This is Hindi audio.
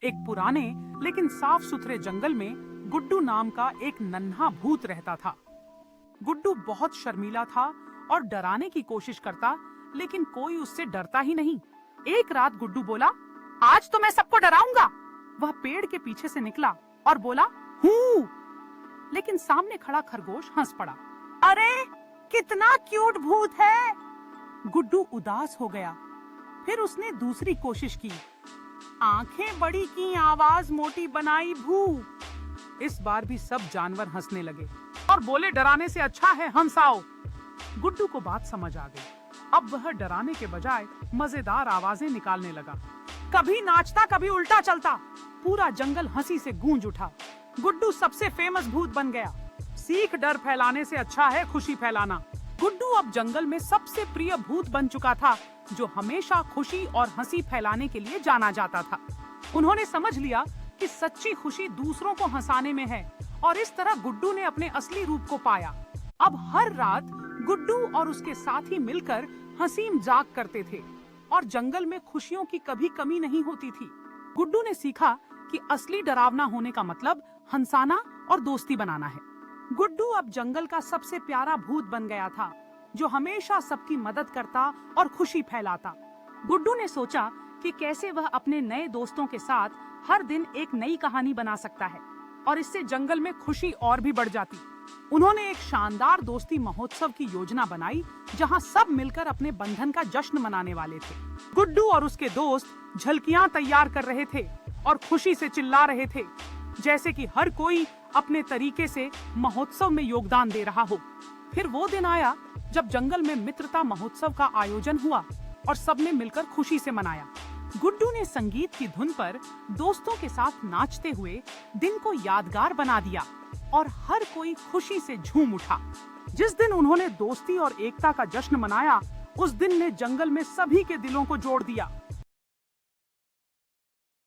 एक पुराने लेकिन साफ सुथरे जंगल में गुड्डू नाम का एक नन्हा भूत रहता था। गुड्डू बहुत शर्मीला था और डराने की कोशिश करता, लेकिन कोई उससे डरता ही नहीं। एक रात गुड्डू बोला, आज तो मैं सबको डराऊंगा। वह पेड़ के पीछे से निकला और बोला, हूँ। लेकिन सामने खड़ा खरगोश हंस पड़ा। अरे कितना क्यूट भूत है। गुड्डू उदास हो गया। फिर उसने दूसरी कोशिश की। आंखें बड़ी की, आवाज मोटी बनाई, भू। इस बार भी सब जानवर हंसने लगे और बोले, डराने से अच्छा है हंसाओ। गुड्डू को बात समझ आ गई। अब वह डराने के बजाय मजेदार आवाजें निकालने लगा। कभी नाचता, कभी उल्टा चलता। पूरा जंगल हंसी से गूंज उठा। गुड्डू सबसे फेमस भूत बन गया। सीख डर फैलाने से अच्छा है खुशी फैलाना। गुड्डू अब जंगल में सबसे प्रिय भूत बन चुका था, जो हमेशा खुशी और हंसी फैलाने के लिए जाना जाता था। उन्होंने समझ लिया कि सच्ची खुशी दूसरों को हंसाने में है, और इस तरह गुड्डू ने अपने असली रूप को पाया। अब हर रात गुड्डू और उसके साथी मिलकर हंसी मजाक करते थे और जंगल में खुशियों की कभी कमी नहीं होती थी। गुड्डू ने सीखा कि असली डरावना होने का मतलब हंसाना और दोस्ती बनाना है। गुड्डू अब जंगल का सबसे प्यारा भूत बन गया था, जो हमेशा सबकी मदद करता और खुशी फैलाता। गुड्डू ने सोचा कि कैसे वह अपने नए दोस्तों के साथ हर दिन एक नई कहानी बना सकता है, और इससे जंगल में खुशी और भी बढ़ जाती। उन्होंने एक शानदार दोस्ती महोत्सव की योजना बनाई, जहां सब मिलकर अपने बंधन का जश्न मनाने वाले थे। गुड्डू और उसके दोस्त झलकियां तैयार कर रहे थे और खुशी से चिल्ला रहे थे, जैसे कि हर कोई अपने तरीके से महोत्सव में योगदान दे रहा हो। फिर वो दिन आया जब जंगल में मित्रता महोत्सव का आयोजन हुआ और सबने मिलकर खुशी से मनाया। गुड्डू ने संगीत की धुन पर दोस्तों के साथ नाचते हुए दिन को यादगार बना दिया और हर कोई खुशी से झूम उठा। जिस दिन उन्होंने दोस्ती और एकता का जश्न मनाया, उस दिन ने जंगल में सभी के दिलों को जोड़ दिया।